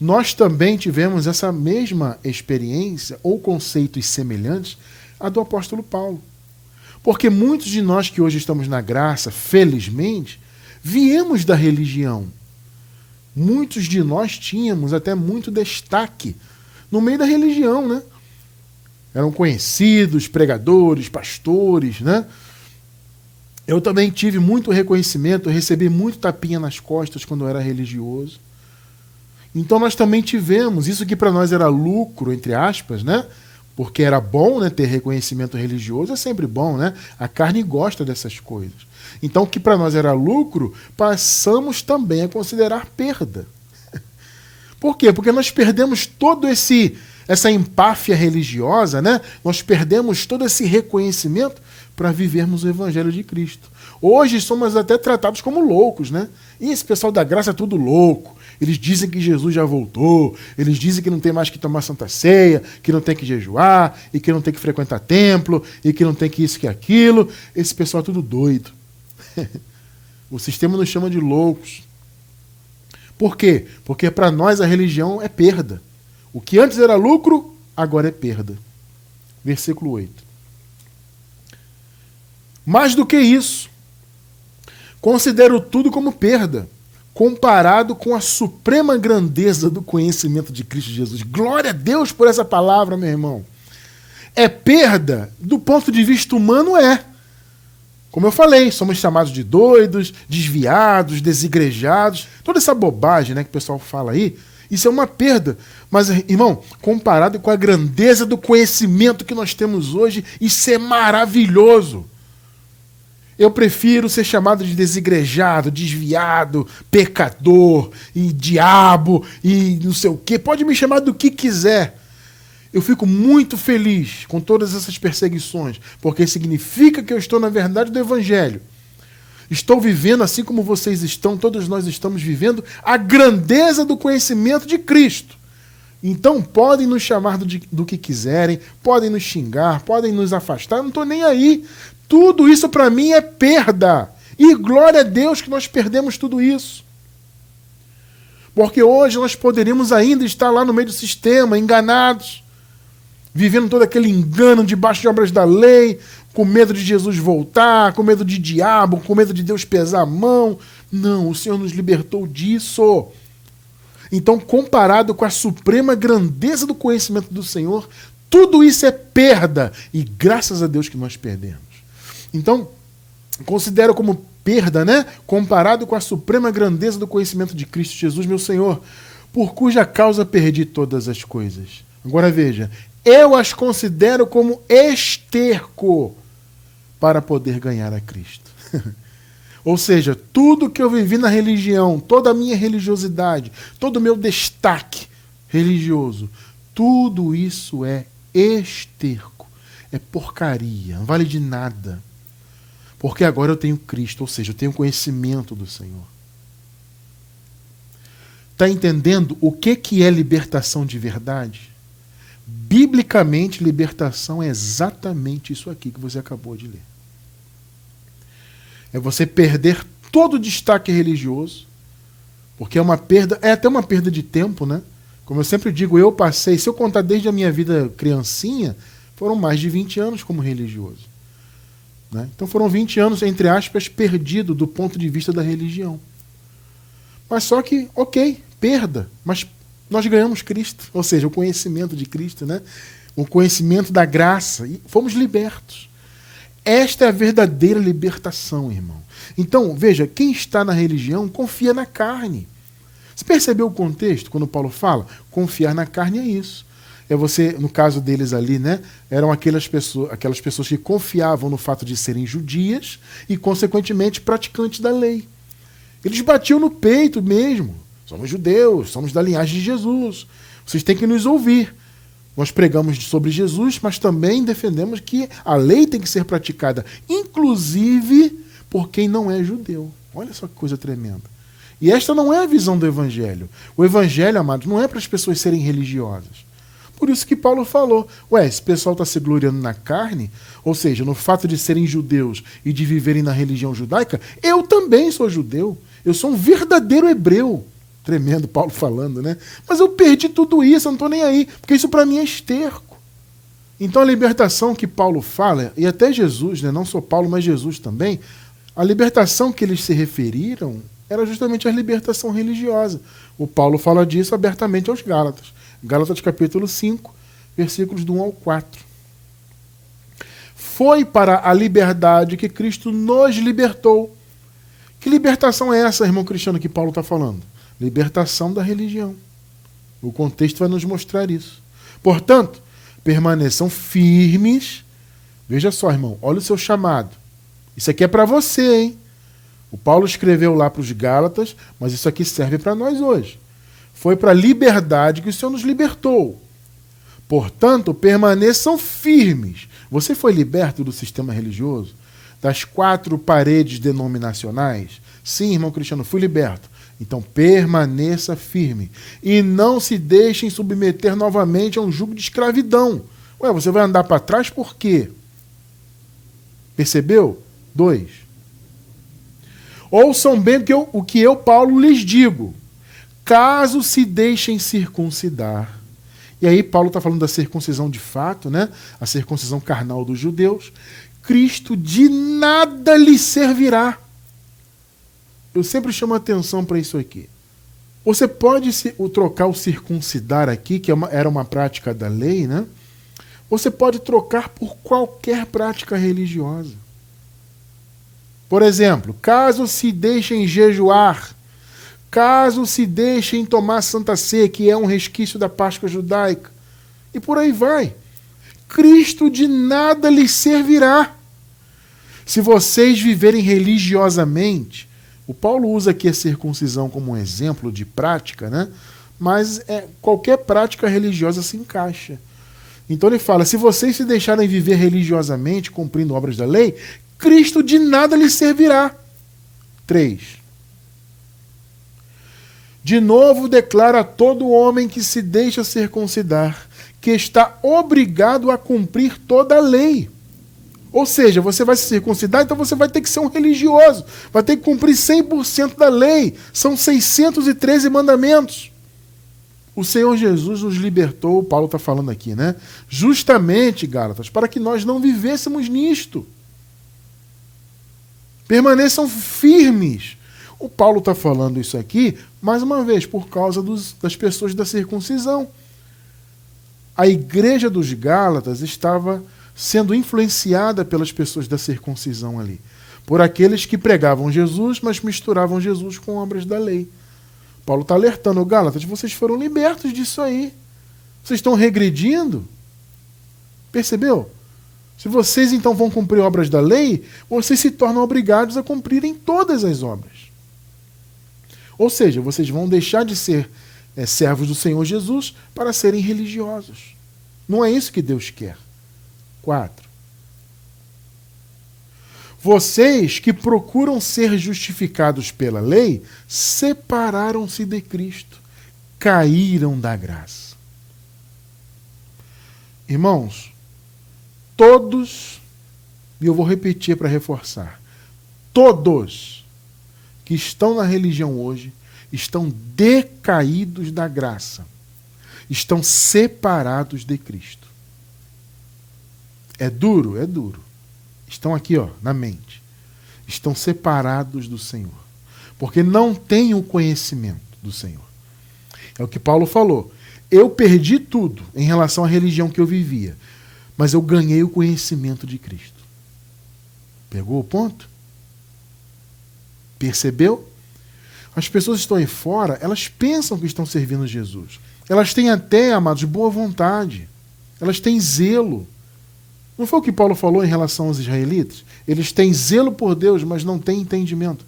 Nós também tivemos essa mesma experiência ou conceitos semelhantes à do apóstolo Paulo. Porque muitos de nós que hoje estamos na graça, felizmente, viemos da religião. Muitos de nós tínhamos até muito destaque no meio da religião, né? Eram conhecidos, pregadores, pastores, né? Eu também tive muito reconhecimento, eu recebi muito tapinha nas costas quando eu era religioso. Então nós também tivemos, isso que para nós era lucro, entre aspas, né? Porque era bom, né, ter reconhecimento religioso, é sempre bom, né? A carne gosta dessas coisas. Então o que para nós era lucro, passamos também a considerar perda. Por quê? Porque nós perdemos todo essa empáfia religiosa, né? Nós perdemos todo esse reconhecimento para vivermos o Evangelho de Cristo. Hoje somos até tratados como loucos, né? E esse pessoal da graça é tudo louco. Eles dizem que Jesus já voltou, eles dizem que não tem mais que tomar Santa Ceia, que não tem que jejuar, e que não tem que frequentar templo, e que não tem que isso, que aquilo. Esse pessoal é tudo doido. O sistema nos chama de loucos. Por quê? Porque para nós a religião é perda. O que antes era lucro, agora é perda. Versículo 8. Mais do que isso, considero tudo como perda, comparado com a suprema grandeza do conhecimento de Cristo Jesus. Glória a Deus por essa palavra, meu irmão. É perda do ponto de vista humano, é. Como eu falei, somos chamados de doidos, desviados, desigrejados. Toda essa bobagem, né, que o pessoal fala aí, isso é uma perda. Mas, irmão, comparado com a grandeza do conhecimento que nós temos hoje, isso é maravilhoso. Eu prefiro ser chamado de desigrejado, desviado, pecador, e diabo, e não sei o quê. Pode me chamar do que quiser. Eu fico muito feliz com todas essas perseguições, porque significa que eu estou na verdade do Evangelho. Estou vivendo, assim como vocês estão, todos nós estamos vivendo, a grandeza do conhecimento de Cristo. Então podem nos chamar do que quiserem, podem nos xingar, podem nos afastar, eu não estou nem aí. Tudo isso para mim é perda. E glória a Deus que nós perdemos tudo isso. Porque hoje nós poderíamos ainda estar lá no meio do sistema, enganados, vivendo todo aquele engano debaixo de obras da lei, com medo de Jesus voltar, com medo de diabo, com medo de Deus pesar a mão. Não, o Senhor nos libertou disso. Então, comparado com a suprema grandeza do conhecimento do Senhor, tudo isso é perda. E graças a Deus que nós perdemos. Então, considero como perda, né? Comparado com a suprema grandeza do conhecimento de Cristo Jesus, meu Senhor, por cuja causa perdi todas as coisas. Agora veja, eu as considero como esterco para poder ganhar a Cristo. Ou seja, tudo que eu vivi na religião, toda a minha religiosidade, todo o meu destaque religioso, tudo isso é esterco, é porcaria, não vale de nada. Porque agora eu tenho Cristo, ou seja, eu tenho conhecimento do Senhor. Está entendendo o que é libertação de verdade? Biblicamente, libertação é exatamente isso aqui que você acabou de ler. É você perder todo o destaque religioso, porque é uma perda, é até uma perda de tempo, né? Como eu sempre digo, eu passei, se eu contar desde a minha vida criancinha, foram mais de 20 anos como religioso. Né? Então foram 20 anos, entre aspas, perdido do ponto de vista da religião. Mas só que, ok, perda, mas nós ganhamos Cristo, ou seja, o conhecimento de Cristo, né? O conhecimento da graça, e fomos libertos. Esta é a verdadeira libertação, irmão. Então, veja, quem está na religião confia na carne. Você percebeu o contexto quando Paulo fala? Confiar na carne é isso. É você, no caso deles ali, né? Eram aquelas pessoas que confiavam no fato de serem judias e, consequentemente, praticantes da lei. Eles batiam no peito mesmo. Somos judeus, somos da linhagem de Jesus. Vocês têm que nos ouvir. Nós pregamos sobre Jesus, mas também defendemos que a lei tem que ser praticada, inclusive por quem não é judeu. Olha só que coisa tremenda. E esta não é a visão do Evangelho. O Evangelho, amados, não é para as pessoas serem religiosas. Por isso que Paulo falou, esse pessoal está se gloriando na carne, ou seja, no fato de serem judeus e de viverem na religião judaica, eu também sou judeu. Eu sou um verdadeiro hebreu. Tremendo Paulo falando, né? Mas eu perdi tudo isso, eu não estou nem aí, porque isso para mim é esterco. Então a libertação que Paulo fala, e até Jesus, né? Não só Paulo, mas Jesus também, a libertação que eles se referiram era justamente a libertação religiosa. O Paulo fala disso abertamente aos Gálatas. Gálatas capítulo 5, versículos do 1 ao 4. Foi para a liberdade que Cristo nos libertou. Que libertação é essa, irmão Cristiano, que Paulo está falando? Libertação da religião. O contexto vai nos mostrar isso. Portanto, permaneçam firmes. Veja só, irmão, olha o seu chamado. Isso aqui é para você, hein? O Paulo escreveu lá para os Gálatas, mas isso aqui serve para nós hoje. Foi para a liberdade que o Senhor nos libertou. Portanto, permaneçam firmes. Você foi liberto do sistema religioso? Das 4 paredes denominacionais? Sim, irmão Cristiano, fui liberto. Então permaneça firme e não se deixem submeter novamente a um jugo de escravidão. Você vai andar para trás por quê? Percebeu? 2. Ouçam bem o que eu, Paulo, lhes digo. Caso se deixem circuncidar. E aí Paulo está falando da circuncisão de fato, né? A circuncisão carnal dos judeus. Cristo de nada lhe servirá. Eu sempre chamo a atenção para isso aqui. Você pode trocar o circuncidar aqui, que era uma prática da lei, né? Você pode trocar por qualquer prática religiosa. Por exemplo, caso se deixem jejuar, caso se deixem tomar Santa Ceia, que é um resquício da Páscoa judaica, e por aí vai. Cristo de nada lhes servirá. Se vocês viverem religiosamente, o Paulo usa aqui a circuncisão como um exemplo de prática, né? Mas qualquer prática religiosa se encaixa. Então ele fala, se vocês se deixarem viver religiosamente, cumprindo obras da lei, Cristo de nada lhes servirá. 3. De novo declara a todo homem que se deixa circuncidar, que está obrigado a cumprir toda a lei. Ou seja, você vai se circuncidar, então você vai ter que ser um religioso. Vai ter que cumprir 100% da lei. São 613 mandamentos. O Senhor Jesus nos libertou, Paulo está falando aqui, né? Justamente, Gálatas, para que nós não vivêssemos nisto. Permaneçam firmes. O Paulo está falando isso aqui, mais uma vez, por causa das pessoas da circuncisão. A igreja dos Gálatas estava sendo influenciada pelas pessoas da circuncisão ali. Por aqueles que pregavam Jesus, mas misturavam Jesus com obras da lei. Paulo está alertando, Gálatas, vocês foram libertos disso aí. Vocês estão regredindo? Percebeu? Se vocês então vão cumprir obras da lei, vocês se tornam obrigados a cumprirem todas as obras. Ou seja, vocês vão deixar de ser servos do Senhor Jesus para serem religiosos. Não é isso que Deus quer. 4. Vocês que procuram ser justificados pela lei, separaram-se de Cristo, caíram da graça. Irmãos, todos, e eu vou repetir para reforçar, todos que estão na religião hoje estão decaídos da graça, estão separados de Cristo. É duro? É duro. Estão aqui, na mente. Estão separados do Senhor. Porque não têm o conhecimento do Senhor. É o que Paulo falou. Eu perdi tudo em relação à religião que eu vivia, mas eu ganhei o conhecimento de Cristo. Pegou o ponto? Percebeu? As pessoas que estão aí fora, elas pensam que estão servindo Jesus. Elas têm até, amados, boa vontade. Elas têm zelo. Não foi o que Paulo falou em relação aos israelitas? Eles têm zelo por Deus, mas não têm entendimento.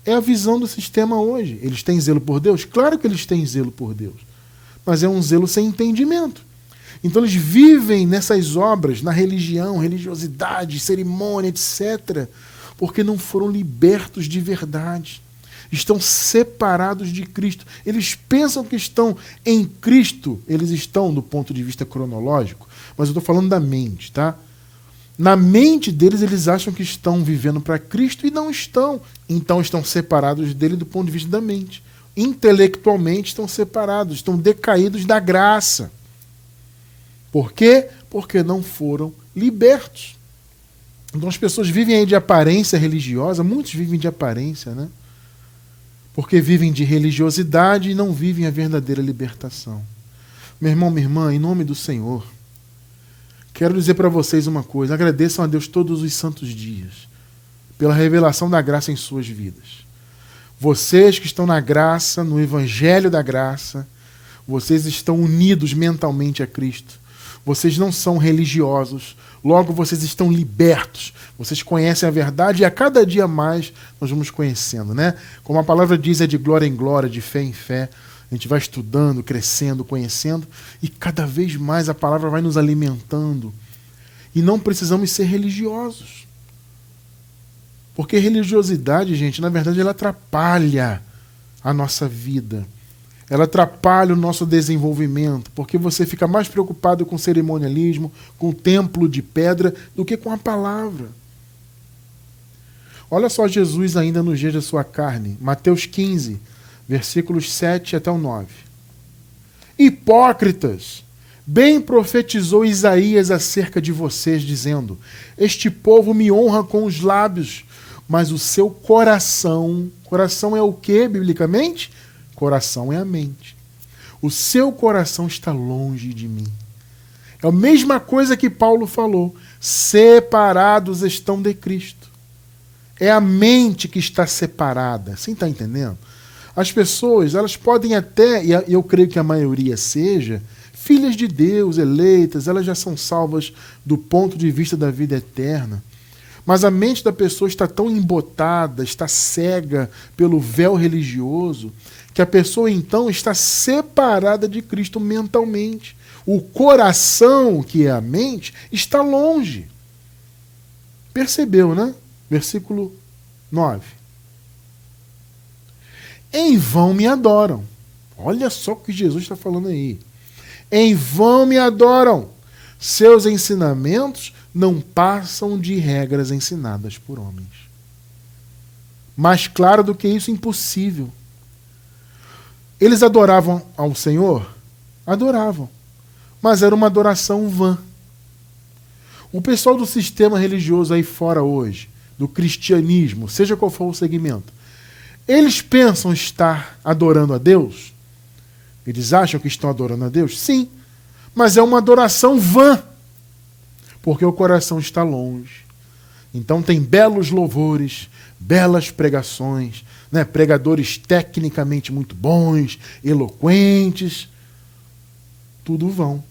É a visão do sistema hoje. Eles têm zelo por Deus? Claro que eles têm zelo por Deus. Mas é um zelo sem entendimento. Então eles vivem nessas obras, na religião, religiosidade, cerimônia, etc., porque não foram libertos de verdade. Estão separados de Cristo. Eles pensam que estão em Cristo. Eles estão do ponto de vista cronológico, mas eu estou falando da mente, tá? Na mente deles, eles acham que estão vivendo para Cristo e não estão. Então estão separados dele do ponto de vista da mente. Intelectualmente estão separados, estão decaídos da graça. Por quê? Porque não foram libertos. Então as pessoas vivem aí de aparência religiosa, muitos vivem de aparência, né? Porque vivem de religiosidade e não vivem a verdadeira libertação. Meu irmão, minha irmã, em nome do Senhor, quero dizer para vocês uma coisa: agradeçam a Deus todos os santos dias pela revelação da graça em suas vidas. Vocês que estão na graça, no evangelho da graça, vocês estão unidos mentalmente a Cristo. Vocês não são religiosos, logo vocês estão libertos. Vocês conhecem a verdade e a cada dia mais nós vamos conhecendo, né? Como a palavra diz, é de glória em glória, de fé em fé. A gente vai estudando, crescendo, conhecendo e cada vez mais a palavra vai nos alimentando. E não precisamos ser religiosos. Porque religiosidade, gente, na verdade ela atrapalha a nossa vida. Ela atrapalha o nosso desenvolvimento, porque você fica mais preocupado com cerimonialismo, com o templo de pedra, do que com a palavra. Olha só Jesus ainda nos dias da sua carne. Mateus 15, versículos 7 até o 9. Hipócritas, bem profetizou Isaías acerca de vocês, dizendo: este povo me honra com os lábios, mas o seu coração é o que, biblicamente? Coração é a mente. O seu coração está longe de mim. É a mesma coisa que Paulo falou. Separados estão de Cristo. É a mente que está separada. Você está entendendo? As pessoas, elas podem até, e eu creio que a maioria seja, filhas de Deus, eleitas, elas já são salvas do ponto de vista da vida eterna. Mas a mente da pessoa está tão embotada, está cega pelo véu religioso, que a pessoa então está separada de Cristo mentalmente. O coração, que é a mente, está longe. Percebeu, né? Versículo 9. Em vão me adoram. Olha só o que Jesus está falando aí. Em vão me adoram. Seus ensinamentos não passam de regras ensinadas por homens. Mais claro do que isso, impossível. Eles adoravam ao Senhor? Adoravam. Mas era uma adoração vã. O pessoal do sistema religioso aí fora hoje, do cristianismo, seja qual for o segmento, eles pensam estar adorando a Deus? Eles acham que estão adorando a Deus? Sim. Mas é uma adoração vã. porque o coração está longe. Então tem belos louvores, belas pregações, né? Pregadores tecnicamente muito bons, eloquentes, tudo vão.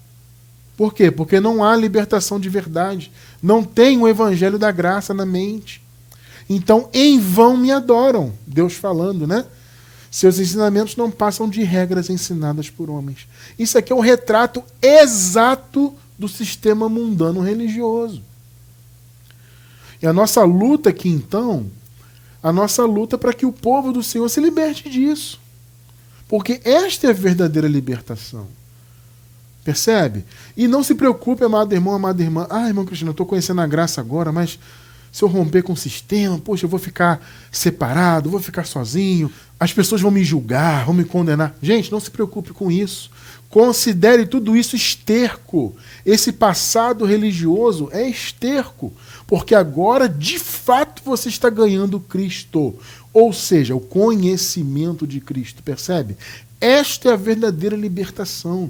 Por quê? Porque não há libertação de verdade. Não tem o evangelho da graça na mente. Então, em vão me adoram. Deus falando, né? Seus ensinamentos não passam de regras ensinadas por homens. Isso aqui é um retrato exato do sistema mundano religioso. E a nossa luta aqui, então, a nossa luta é para que o povo do Senhor se liberte disso. Porque esta é a verdadeira libertação. Percebe? E não se preocupe, amado irmão, amada irmã. Ah, irmão Cristiano, eu estou conhecendo a graça agora, mas se eu romper com o sistema, poxa, eu vou ficar separado, vou ficar sozinho, as pessoas vão me julgar, vão me condenar. Gente, não se preocupe com isso. Considere tudo isso esterco. Esse passado religioso é esterco, porque agora, de fato, você está ganhando Cristo. Ou seja, o conhecimento de Cristo, percebe? Esta é a verdadeira libertação.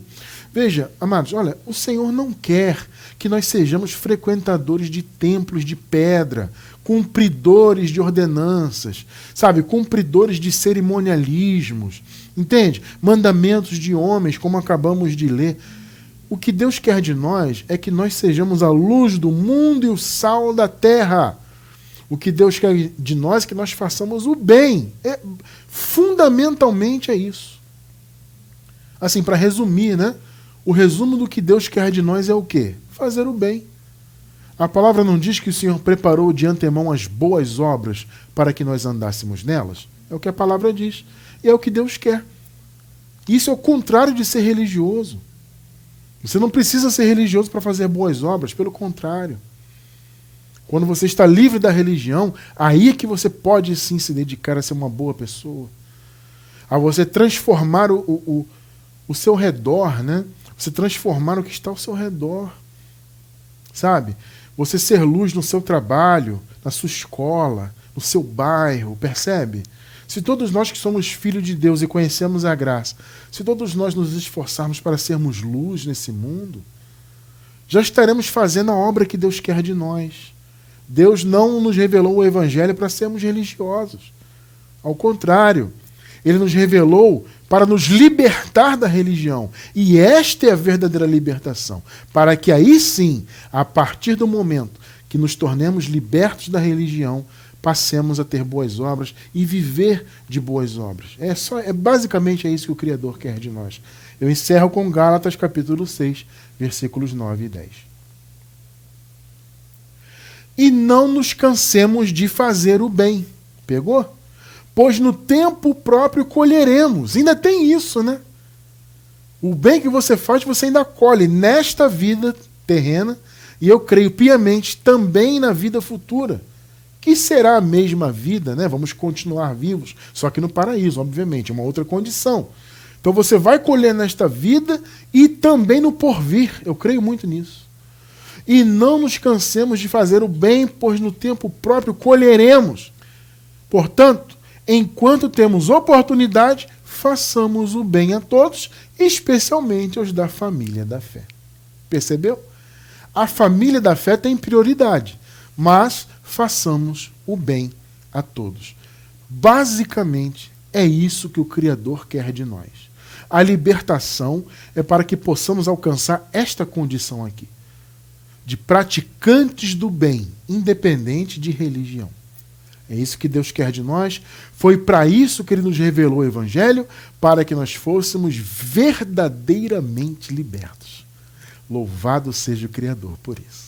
Veja, amados, olha, o Senhor não quer que nós sejamos frequentadores de templos de pedra, cumpridores de ordenanças, sabe, cumpridores de cerimonialismos, entende? Mandamentos de homens, como acabamos de ler. O que Deus quer de nós é que nós sejamos a luz do mundo e o sal da terra. O que Deus quer de nós é que nós façamos o bem. Fundamentalmente é isso. Assim, para resumir, né? O resumo do que Deus quer de nós é o quê? Fazer o bem. A palavra não diz que o Senhor preparou de antemão as boas obras para que nós andássemos nelas? É o que a palavra diz. E é o que Deus quer. Isso é o contrário de ser religioso. Você não precisa ser religioso para fazer boas obras, pelo contrário. Quando você está livre da religião, aí é que você pode sim se dedicar a ser uma boa pessoa. A você transformar o seu redor, né? Você transformar o que está ao seu redor. Sabe? Você ser luz no seu trabalho, na sua escola, no seu bairro, percebe? Se todos nós que somos filhos de Deus e conhecemos a graça, se todos nós nos esforçarmos para sermos luz nesse mundo, já estaremos fazendo a obra que Deus quer de nós. Deus não nos revelou o Evangelho para sermos religiosos. Ao contrário, Ele nos revelou para nos libertar da religião. E esta é a verdadeira libertação. Para que aí sim, a partir do momento que nos tornemos libertos da religião, passemos a ter boas obras e viver de boas obras. Basicamente é isso que o Criador quer de nós. Eu encerro com Gálatas capítulo 6, versículos 9 e 10. E não nos cansemos de fazer o bem. Pegou? Pois no tempo próprio colheremos. Ainda tem isso, né? O bem que você faz, você ainda colhe nesta vida terrena, e eu creio piamente também na vida futura, que será a mesma vida, né? Vamos continuar vivos, só que no paraíso, obviamente, é uma outra condição. Então você vai colher nesta vida e também no porvir. Eu creio muito nisso. E não nos cansemos de fazer o bem, pois no tempo próprio colheremos. Portanto, enquanto temos oportunidade, façamos o bem a todos, especialmente aos da família da fé. Percebeu? A família da fé tem prioridade, mas façamos o bem a todos. Basicamente, é isso que o Criador quer de nós. A libertação é para que possamos alcançar esta condição aqui, de praticantes do bem, independente de religião. É isso que Deus quer de nós. Foi para isso que Ele nos revelou o Evangelho, para que nós fôssemos verdadeiramente libertos. Louvado seja o Criador por isso.